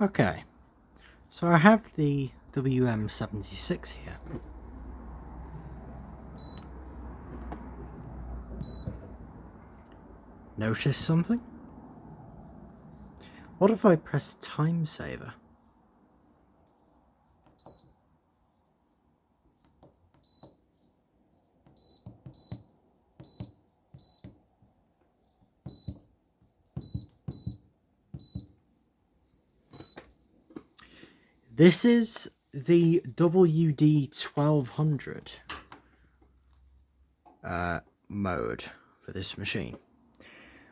Okay, so I have the WM76 here. Notice something? What if I press time saver? This is the WD1200 mode for this machine.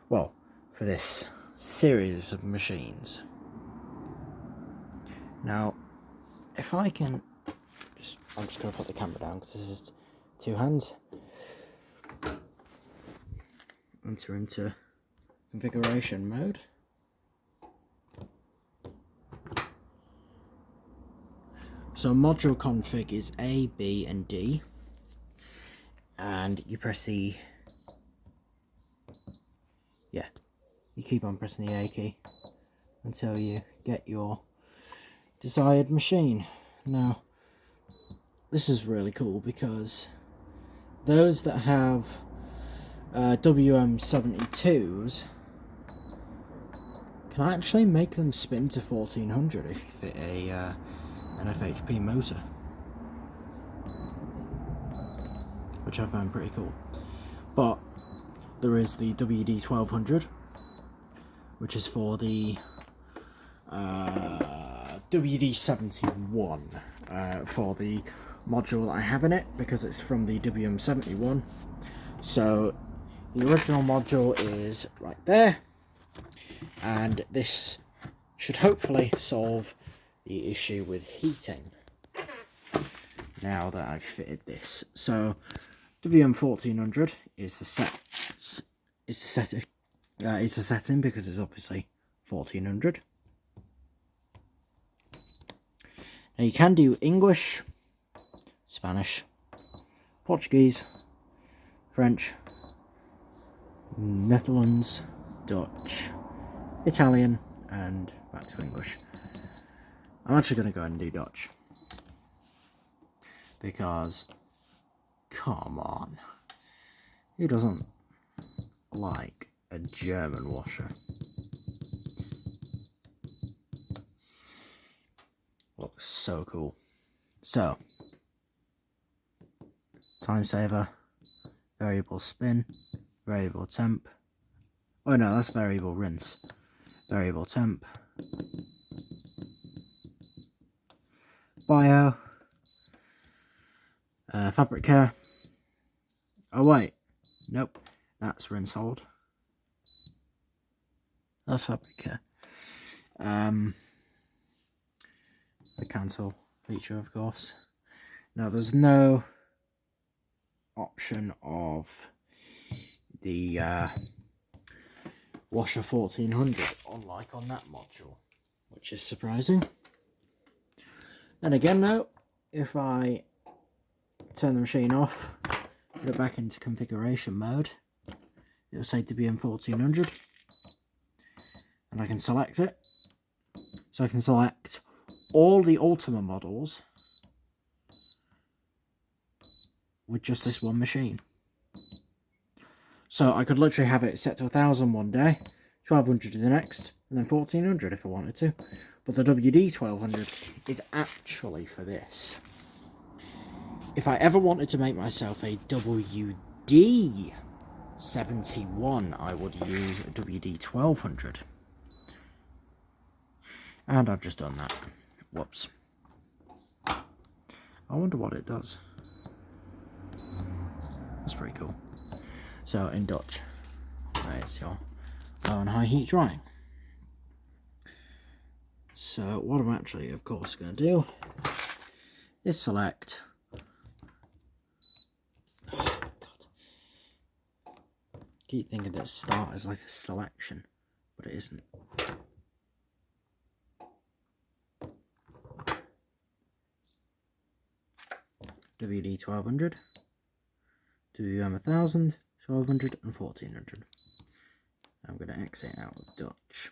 Well, for this series of machines. Now, if I can I'm just going to put the camera down because this is two hands. Enter into configuration mode. So module config is A, B and D, and you press the, you keep on pressing the A key until you get your desired machine. Now this is really cool because those that have WM72s can actually make them spin to 1400 if you fit an FHP motor, which I found pretty cool. But there is the WD1200, which is for the WD71 for the module that I have in it, because it's from the WM71. So the original module is right there, and this should hopefully solve the issue with heating now that I've fitted this. So WM1400 is the setting because it's obviously 1400. Now you can do English, Spanish, Portuguese, French, Netherlands, Dutch, Italian, and back to English. I'm actually going to go ahead and do Dutch, because come on, who doesn't like a German washer? Looks so cool. So, time saver, variable spin, variable temp. Oh no, that's variable rinse. Variable temp. Bio. Fabric care. Oh wait, nope, that's rinse hold. That's fabric care. The cancel feature, of course. Now there's no option of the washer 1400, unlike on that module, which is surprising. And again, though, if I turn the machine off, put it back into configuration mode, it'll say WM1400, and I can select it. So I can select all the Ultima models with just this one machine. So I could literally have it set to 1000 one day, 1200 the next, and then 1400 if I wanted to. But the WD1200 is actually for this. If I ever wanted to make myself a WD71, I would use a WD1200. And I've just done that. Whoops. I wonder what it does. That's pretty cool. So in Dutch, there's your low and high heat drying. So what I'm actually, of course, going to do is select. Oh, God. Keep thinking that start is like a selection, but it isn't. WD1200, WM1000, 1200 and 1400. I'm going to exit out of Dutch.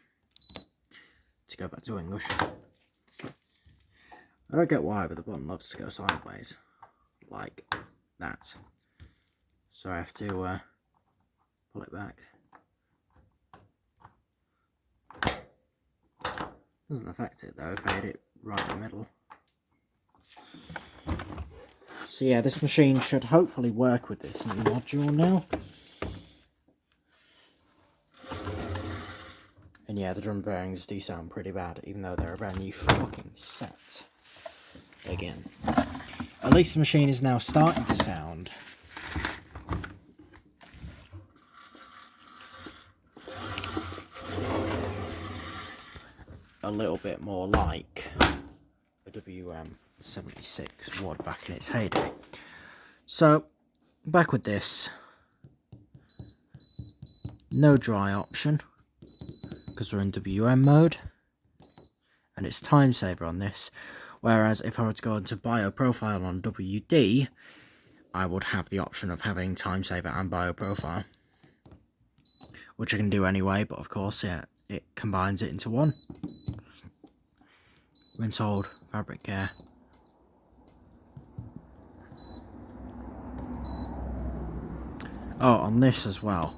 to go back to English. I don't get why, but the button loves to go sideways, like that. So I have to pull it back. Doesn't affect it though if I hit it right in the middle. So yeah, this machine should hopefully work with this new module now. And yeah, the drum bearings do sound pretty bad, even though they're a brand new fucking set. Again. At least the machine is now starting to sound a little bit more like a WM76 would back in its heyday. So, back with this. No dry option, because we're in WM mode, and it's time saver on this, whereas if I were to go into bio profile on WD, I would have the option of having time saver and bio profile, which I can do anyway, but of course, yeah, it combines it into one. Rinse, hold, fabric care. Oh, on this as well,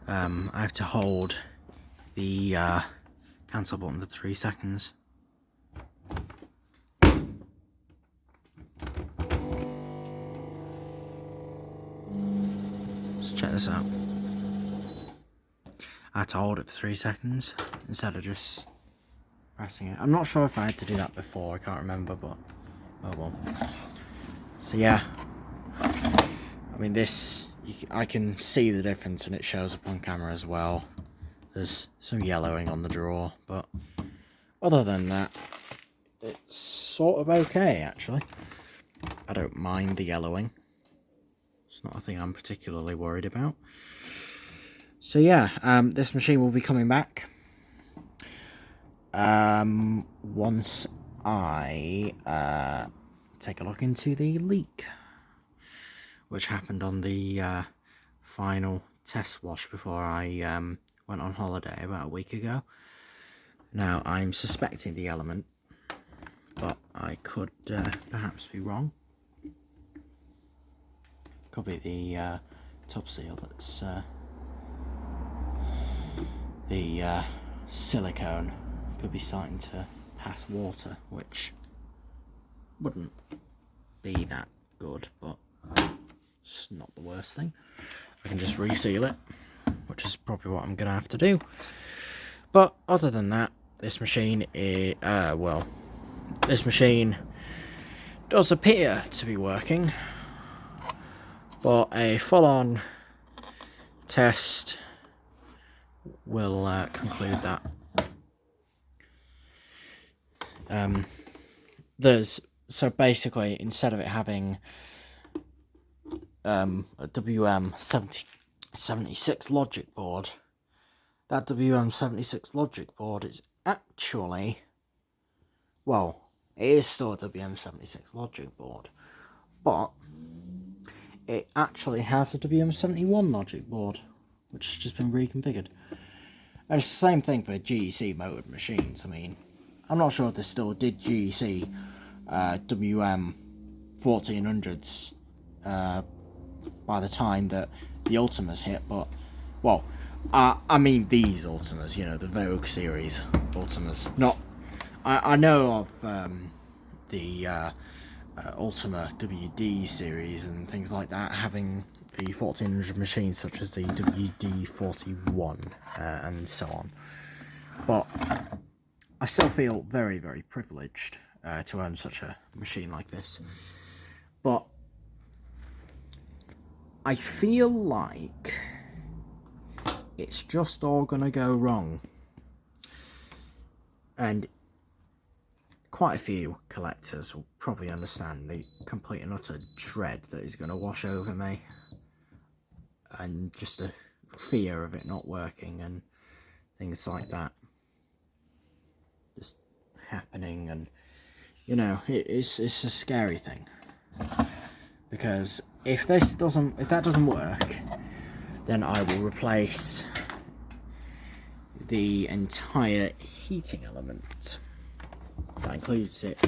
I have to hold the cancel button for 3 seconds. Let's check this out. I had to hold it for 3 seconds instead of just pressing it. I'm not sure if I had to do that before, I can't remember, but oh well. So yeah, I mean this, I can see the difference and it shows up on camera as well. There's some yellowing on the drawer, but other than that, it's sort of okay actually. I don't mind the yellowing. It's not a thing I'm particularly worried about. So yeah, this machine will be coming back once I take a look into the leak, which happened on the final test wash before I went on holiday about a week ago. Now, I'm suspecting the element, but I could perhaps be wrong. Could be the top seal that's the silicone could be starting to pass water, which wouldn't be that good, but it's not the worst thing. I can just reseal it, which is probably what I'm gonna have to do. But other than that, this machine is this machine does appear to be working, but a full-on test will conclude that. So basically, instead of it having a WM76 logic board, that WM76 logic board is actually, well, it is still a WM76 logic board, but it actually has a WM71 logic board, which has just been reconfigured. And it's the same thing for GEC motored machines. I mean, I'm not sure if they still did GEC WM 1400s by the time that the Ultimas hit, but, well, I mean these Ultimas, you know, the Vogue series Ultimas. Not, I know of the Ultima WD series and things like that having the 1400 machines, such as the WD-41 and so on. But I still feel very, very privileged to own such a machine like this. But I feel like it's just all gonna go wrong. And quite a few collectors will probably understand the complete and utter dread that is going to wash over me, and just a fear of it not working and things like that just happening. And you know, it's a scary thing, because if that doesn't work, then I will replace the entire heating element. That includes it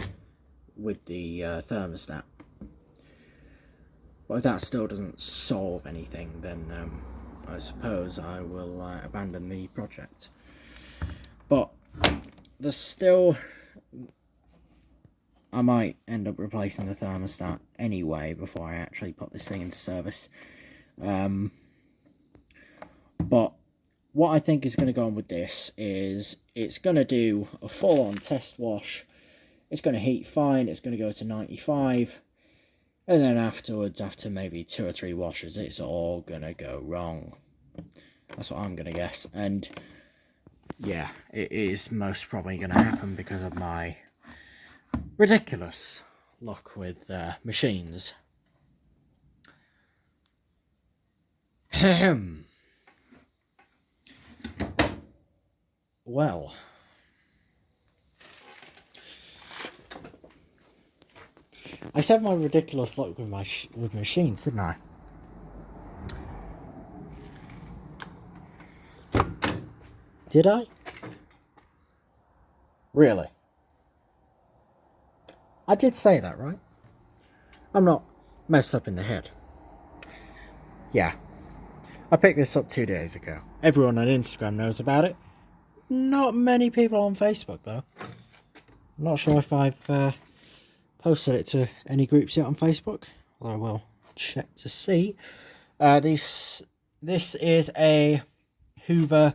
with the thermostat. But if that still doesn't solve anything, then I suppose I will abandon the project. But there's still... I might end up replacing the thermostat anyway before I actually put this thing into service. But what I think is going to go on with this is it's going to do a full-on test wash. It's going to heat fine. It's going to go to 95. And then afterwards, after maybe 2 or 3 washes, it's all going to go wrong. That's what I'm going to guess. And yeah, it is most probably going to happen because of my ridiculous luck with machines. Well, I said my ridiculous luck with with machines, didn't I? Did I? Really? I did say that, right? I'm not messed up in the head. Yeah. I picked this up 2 days ago. Everyone on Instagram knows about it. Not many people on Facebook, though. I'm not sure if I've posted it to any groups yet on Facebook. Although I will check to see. This is a Hoover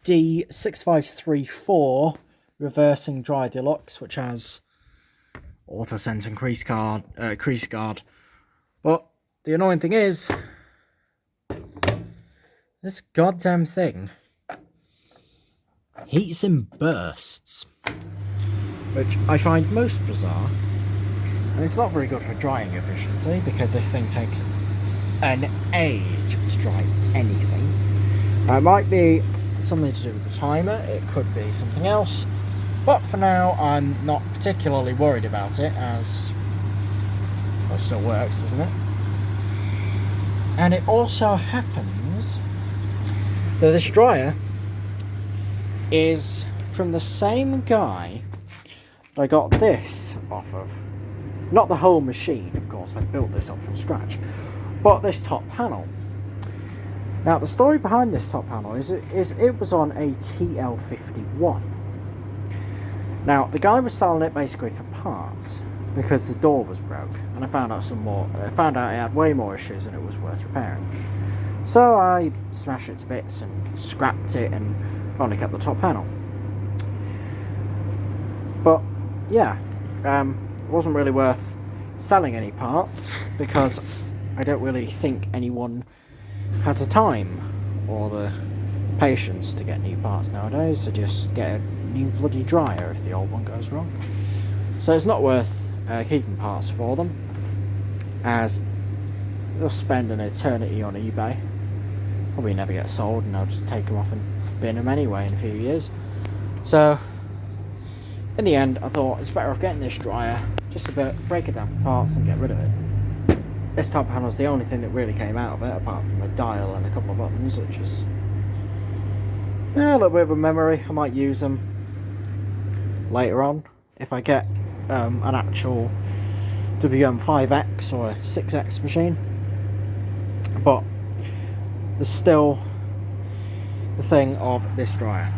D6534 reversing dry deluxe, which has auto scent and crease guard. But the annoying thing is, this goddamn thing heats in bursts, which I find most bizarre. And it's not very good for drying efficiency, because this thing takes an age to dry anything. It might be something to do with the timer, it could be something else, but for now I'm not particularly worried about it, as well, it still works, doesn't it? And it also happens that this dryer is from the same guy that I got this off of. Not the whole machine, of course, I built this up from scratch, but this top panel. Now, the story behind this top panel is it was on a TL51. Now, the guy was selling it basically for parts because the door was broke, and I found out it had way more issues than it was worth repairing. So I smashed it to bits and scrapped it and only kept the top panel. But yeah, it wasn't really worth selling any parts because I don't really think anyone has the time or the patience to get new parts nowadays, to just get a new bloody dryer if the old one goes wrong. So it's not worth keeping parts for them, as they'll spend an eternity on eBay, probably never get sold, and I'll just take them off and bin them anyway in a few years. So in the end, I thought it's better off getting this dryer, just to break it down for parts and get rid of it. This top panel is the only thing that really came out of it, apart from a dial and a couple of buttons, which is a little bit of a memory. I might use them later on if I get an actual WM5X or a 6X machine. But there's still the thing of this dryer.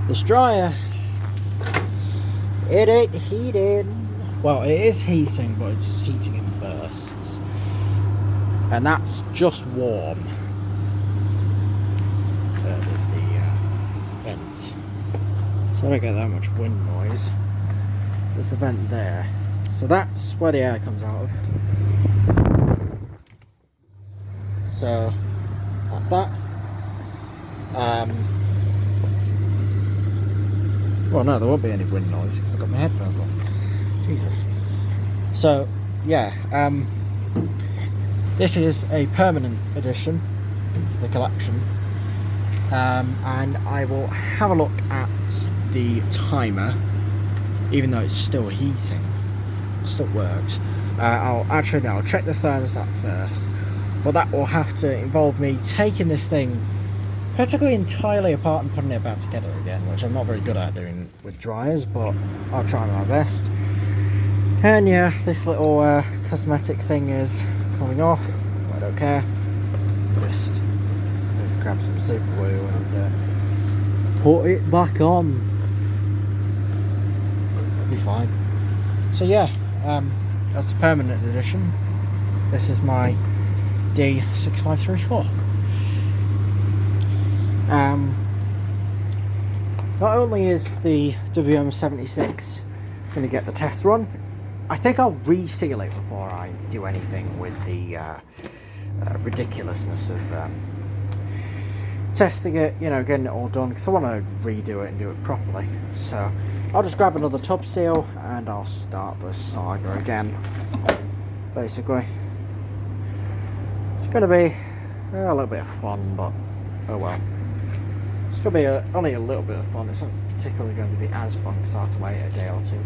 This dryer, it ain't heating. Well, it is heating, but it's heating in bursts. And that's just warm. There's the vent. So I don't get that much wind noise. There's the vent there. So that's where the air comes out of. So that's that. Well, no, there won't be any wind noise because I've got my headphones on. Jesus. So, yeah, this is a permanent addition to the collection, and I will have a look at the timer, even though it's still heating, it still works. I'll check the thermostat first, but that will have to involve me taking this thing I took it entirely apart and putting it back together again, which I'm not very good at doing with dryers, but I'll try my best. And yeah, this little cosmetic thing is coming off. I don't care. Just grab some super glue and put it back on. Be fine. So yeah, that's the permanent edition. This is my D6534. Not only is the WM76 going to get the test run, I think I'll reseal it before I do anything with the ridiculousness of testing it, you know, getting it all done, because I want to redo it and do it properly. So I'll just grab another tub seal and I'll start the saga again, basically. It's going to be a little bit of fun, but oh well. It's going to be only a little bit of fun. It's not particularly going to be as fun because I have to wait a day or two.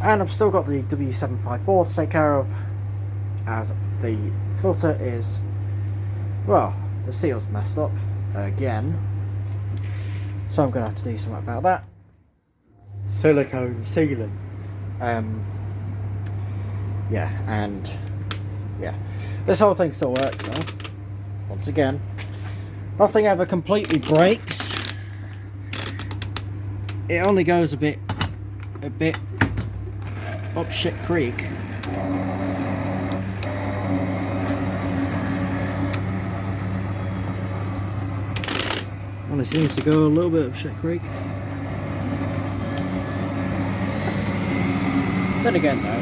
And I've still got the W754 to take care of, as the filter is, well, the seal's messed up again. So I'm going to have to do something about that. Silicone sealing. Yeah, and yeah. This whole thing still works though. Once again, nothing ever completely breaks. It only goes a bit up shit creek. Only seems to go a little bit up shit creek. Then again though,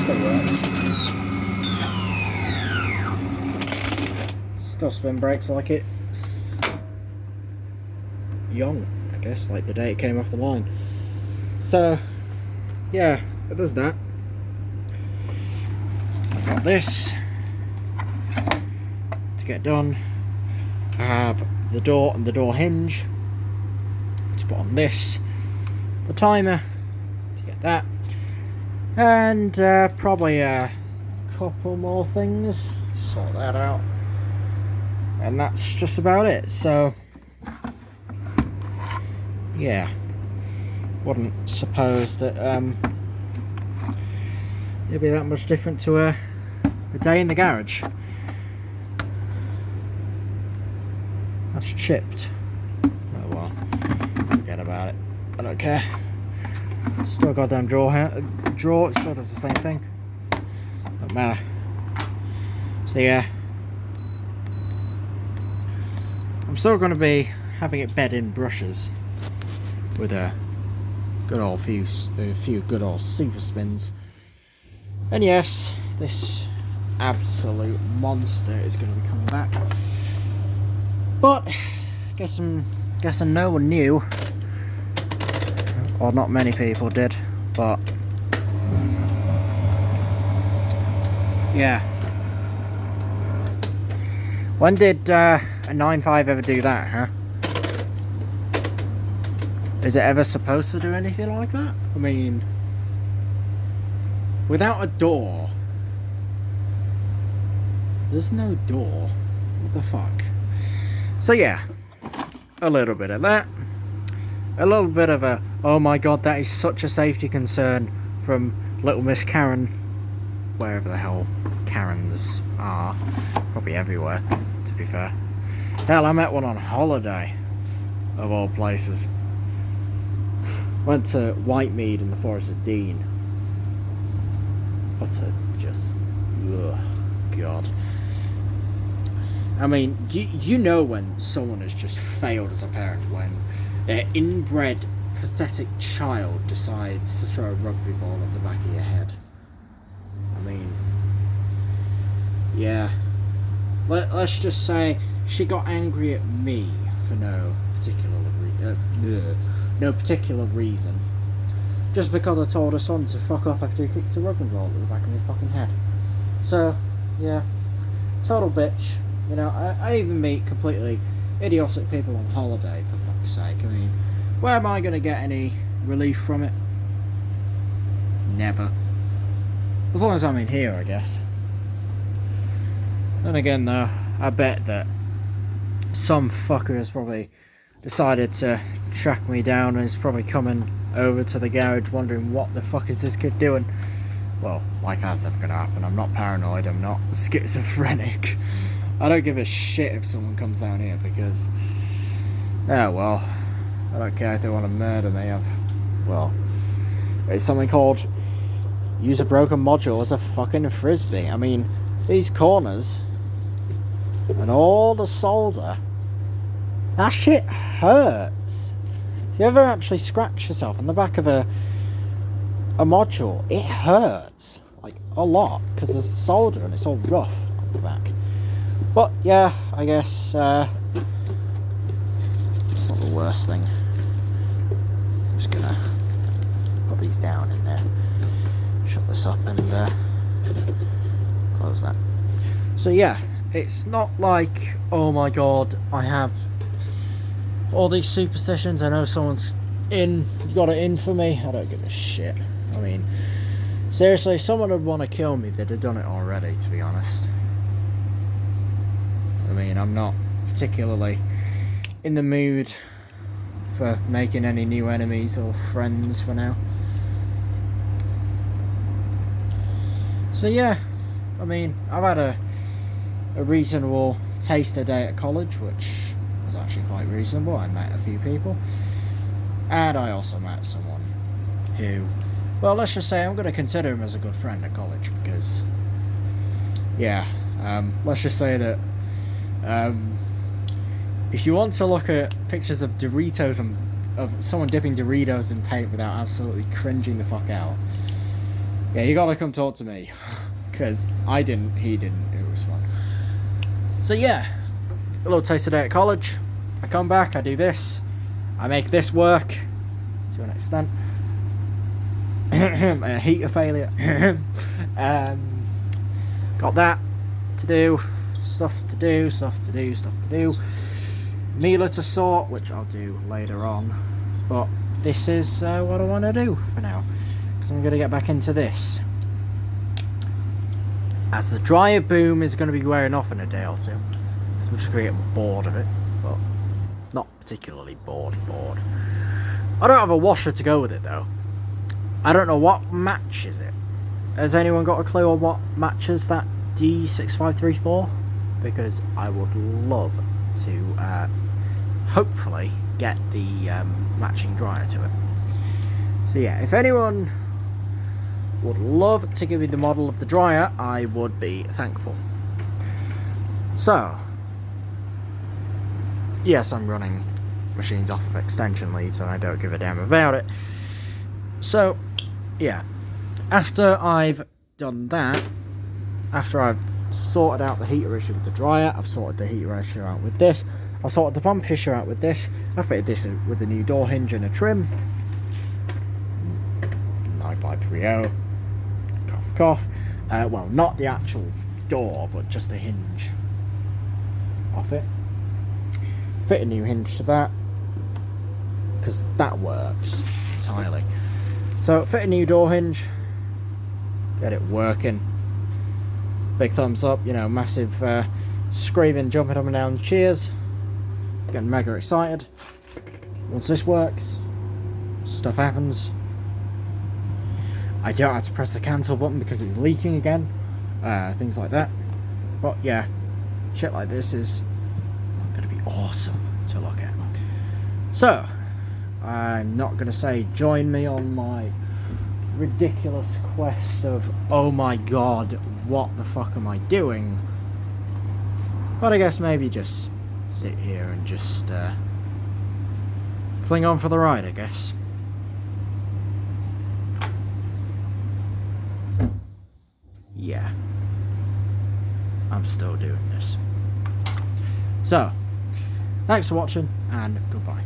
still works. Still spin brakes like it's young, I guess, like the day it came off the line. So yeah, it does that. I've got this to get done. I have the door and the door hinge to put on this, the timer to get that, and probably a couple more things, sort that out, and that's just about it. So yeah, wouldn't suppose that it'd be that much different to a day in the garage. That's chipped. Oh well, forget about it. I don't care. Still a goddamn drawer. It still does the same thing. Don't matter. So yeah, I'm still going to be having it bed in brushes with a few good old super spins. And yes, this absolute monster is going to be coming back. But guessing no one knew, or not many people did. But yeah, when did a 9.5 ever do that, huh? Is it ever supposed to do anything like that? I mean, without a door, there's no door. What the fuck? So yeah, a little bit of that. A little bit of a, oh my god, that is such a safety concern from little Miss Karen. Wherever the hell Karens are. Probably everywhere, to be fair. Hell, I met one on holiday, of all places. Went to Whitemead in the Forest of Dean. What a just, ugh, god. I mean, you know when someone has just failed as a parent, when their inbred, pathetic child decides to throw a rugby ball at the back of your head. I mean, yeah. Let's just say she got angry at me for no particular reason. Just because I told her son to fuck off after he kicked a rugby ball at the back of my fucking head. So, yeah. Total bitch. You know, I even meet completely idiotic people on holiday, for fuck's sake. I mean, where am I going to get any relief from it? Never. As long as I'm in here, I guess. Then again though, I bet that some fucker has probably decided to track me down and is probably coming over to the garage wondering what the fuck is this kid doing. Well, like that's never gonna happen. I'm not paranoid, I'm not schizophrenic. I don't give a shit if someone comes down here because, yeah, well, I don't care if they want to murder me. Well, it's something called use a broken module as a fucking frisbee. I mean, these corners and all the solder, that shit hurts. If you ever actually scratch yourself on the back of a module, it hurts like a lot because there's solder and it's all rough on the back. But yeah, I guess it's not the worst thing. I'm just gonna put these down in there, shut this up and close that. So yeah, it's not like, oh my god, I have all these superstitions, I know someone's got it in for me. I don't give a shit. I mean, seriously, if someone would want to kill me, they'd have done it already, to be honest. I mean, I'm not particularly in the mood for making any new enemies or friends for now. So yeah, I mean, I've had a reasonable taster day at college, which was actually quite reasonable. I met a few people, and I also met someone who, well, let's just say I'm going to consider him as a good friend at college because, yeah, let's just say that if you want to look at pictures of Doritos and of someone dipping Doritos in paint without absolutely cringing the fuck out, yeah, you gotta come talk to me because I didn't, he didn't, it was fun. So yeah, a little taste of day at college. I come back, I do this, I make this work to an extent. A heater failure. Got that to do, stuff to do, mealer to sort, which I'll do later on, but this is what I want to do for now, because I'm going to get back into this, as the dryer boom is going to be wearing off in a day or two, so I'm just going to get bored of it, but not particularly bored. I don't have a washer to go with it though. I don't know what matches it. Has anyone got a clue on what matches that D6534? Because I would love to hopefully get the matching dryer to it. So yeah, if anyone would love to give me the model of the dryer, I would be thankful. So yes, I'm running machines off of extension leads and I don't give a damn about it. So yeah, after I've done that, after I've sorted out the heater issue with the dryer, I've sorted the heater issue out with this, I've sorted the pump issue out with this, I fitted this with a new door hinge and a trim, 9530, cough, well, not the actual door, but just the hinge off it. Fit a new hinge to that, because that works entirely. So fit a new door hinge, get it working. Big thumbs up, you know, massive screaming, jumping up and down cheers. Getting mega excited. Once this works, stuff happens. I don't have to press the cancel button because it's leaking again. Things like that. But yeah, shit like this is going to be awesome to look at. So, I'm not going to say join me on my ridiculous quest of, oh my god, what the fuck am I doing? But I guess maybe just sit here and just cling on for the ride, I guess. Yeah, I'm still doing this. So, thanks for watching and goodbye.